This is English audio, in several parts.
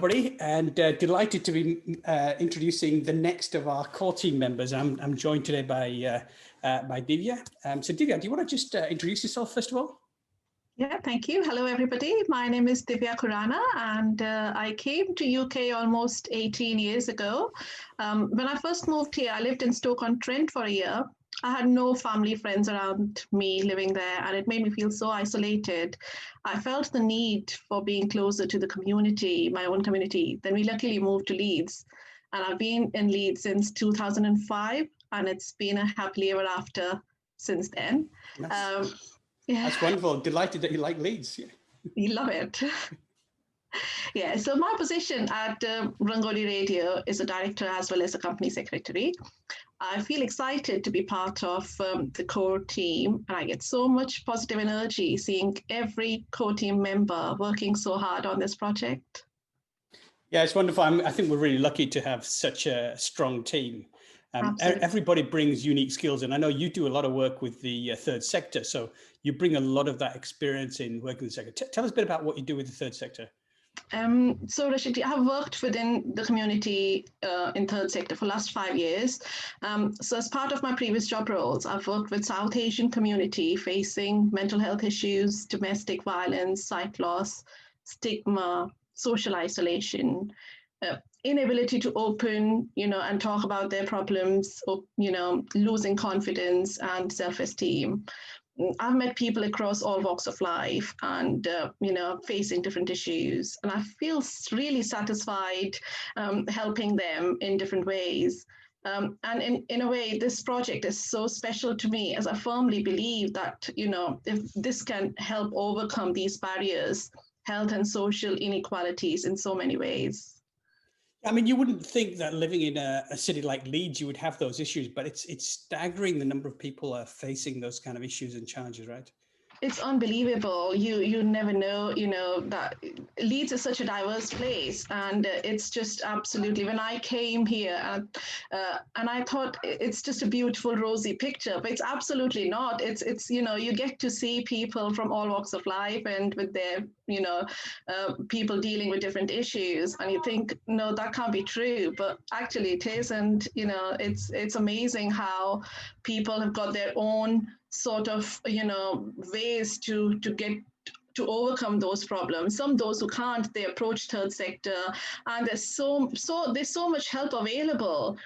everybody, and delighted to be introducing the next of our core team members. I'm joined today by Divya. So Divya, do you want to just introduce yourself first of all? Yeah, thank you. Hello, everybody. My name is Divya Khurana, and I came to UK almost 18 years ago. When I first moved here, I lived in Stoke-on-Trent for a year. I had no family friends around me living there, and it made me feel so isolated. I felt the need for being closer to the community, my own community. Then we luckily moved to Leeds, and I've been in Leeds since 2005, and it's been a happily ever after since then. Yeah. That's wonderful. Delighted that you like Leeds. Yeah. You love it. Yeah, so my position at Rangoli Radio is a director as well as a company secretary. I feel excited to be part of the core team, and I get so much positive energy seeing every core team member working so hard on this project. Yeah, it's wonderful. I think we're really lucky to have such a strong team. Everybody brings unique skills, and I know you do a lot of work with the third sector, so you bring a lot of that experience in working with the sector. Tell us a bit about what you do with the third sector. So Rashid, I have worked within the community in third sector for the last 5 years. So as part of my previous job roles, I've worked with South Asian community facing mental health issues, domestic violence, sight loss, stigma, social isolation, inability to open, and talk about their problems, losing confidence and self-esteem. I've met people across all walks of life and, facing different issues. And I feel really satisfied helping them in different ways. And in a way, this project is so special to me as I firmly believe that, if this can help overcome these barriers, health and social inequalities in so many ways. I mean, you wouldn't think that living in a city like Leeds, you would have those issues, but it's staggering the number of people are facing those kind of issues and challenges, right? It's unbelievable. You never know, that Leeds is such a diverse place, and it's just absolutely. When I came here, and I thought it's just a beautiful rosy picture, but it's absolutely not. It's you get to see people from all walks of life and with their people dealing with different issues, and you think no, that can't be true, but actually it is, and it's amazing how people have got their own sort of ways to get to overcome those problems. Those who can't, they approach third sector, and there's so much help available.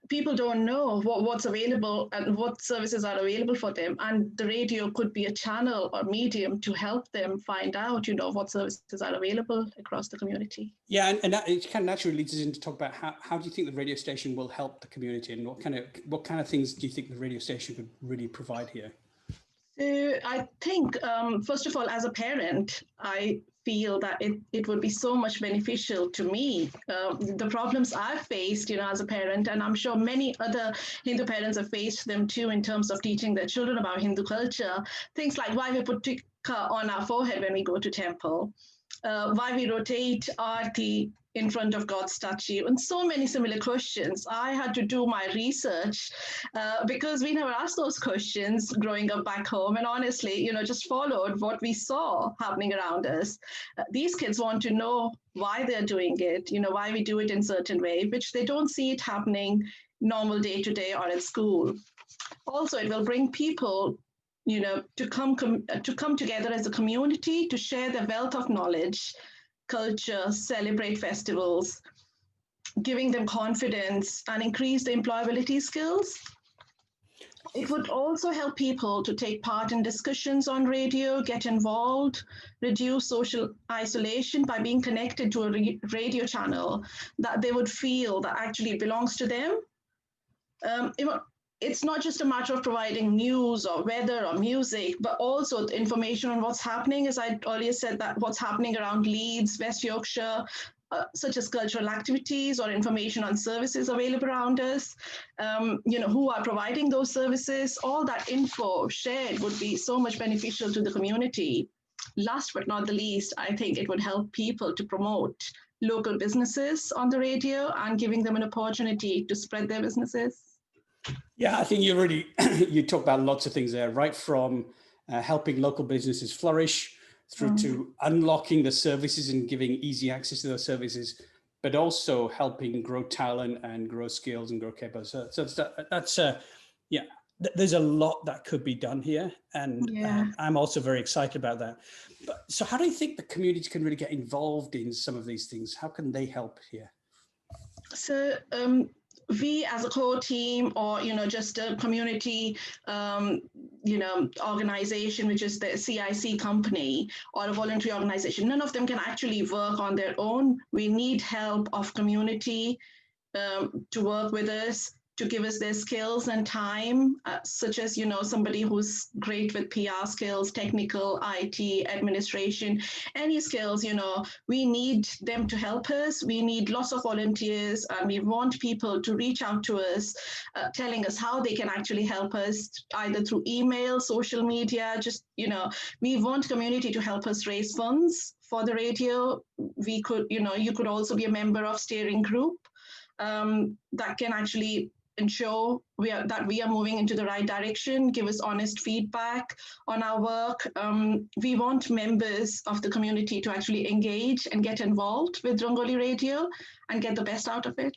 People don't know what's available and what services are available for them, and the radio could be a channel or medium to help them find out what services are available across the community. Yeah, and that, it kind of naturally leads us into talk about how do you think the radio station will help the community, and what kind of things do you think the radio station could really provide here? So I think, first of all, as a parent, I feel that it would be so much beneficial to me. The problems I've faced, as a parent, and I'm sure many other Hindu parents have faced them too in terms of teaching their children about Hindu culture. Things like why we put tikka on our forehead when we go to temple, why we rotate aarti in front of God's statue, and so many similar questions. I had to do my research because we never asked those questions growing up back home, and honestly, just followed what we saw happening around us. These kids want to know why they're doing it, why we do it in a certain way, which they don't see it happening normal day to day or at school. Also, it will bring people to come together as a community to share the wealth of knowledge, culture, celebrate festivals, giving them confidence and increase the employability skills. It would also help people to take part in discussions on radio, get involved, reduce social isolation by being connected to a radio channel that they would feel that actually belongs to them. It's not just a matter of providing news or weather or music, but also the information on what's happening, as I earlier said, that what's happening around Leeds, West Yorkshire, such as cultural activities or information on services available around us, who are providing those services. All that info shared would be so much beneficial to the community. Last but not the least, I think it would help people to promote local businesses on the radio and giving them an opportunity to spread their businesses. Yeah, I think you talk about lots of things there, right from helping local businesses flourish, through to unlocking the services and giving easy access to those services, but also helping grow talent and grow skills and grow capabilities. So yeah, there's a lot that could be done here. And I'm also very excited about that. But so how do you think the community can really get involved in some of these things? How can they help here? So we as a core team, or just a community organization, which is the CIC company or a voluntary organization, none of them can actually work on their own. We need help of community to work with us, to give us their skills and time, such as, somebody who's great with PR skills, technical, IT, administration, any skills, we need them to help us. We need lots of volunteers, and we want people to reach out to us, telling us how they can actually help us, either through email, social media, we want community to help us raise funds for the radio. We could, you could also be a member of steering group that can actually ensure that we are moving into the right direction, give us honest feedback on our work. We want members of the community to actually engage and get involved with Rangoli Radio and get the best out of it.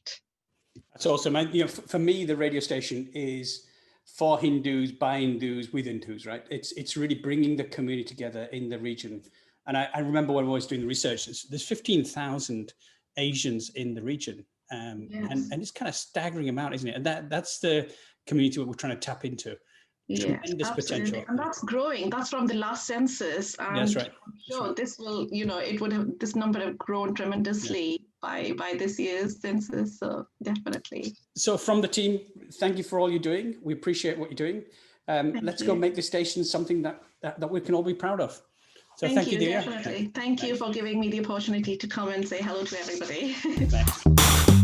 That's awesome. And, for me, the radio station is for Hindus, by Hindus, with Hindus, right? It's really bringing the community together in the region. And I remember when I was doing the research, there's 15,000 Asians in the region. And it's kind of staggering amount, isn't it? And that's the community we're trying to tap into. Tremendous potential. And that's growing. That's from the last census. And that's right. I'm sure this will, this number have grown tremendously by this year's census. So definitely. So from the team, thank you for all you're doing. We appreciate what you're doing. Let's go make the station something that we can all be proud of. So thank you, Divya. Definitely. Thank you for giving me the opportunity to come and say hello to everybody. Thanks.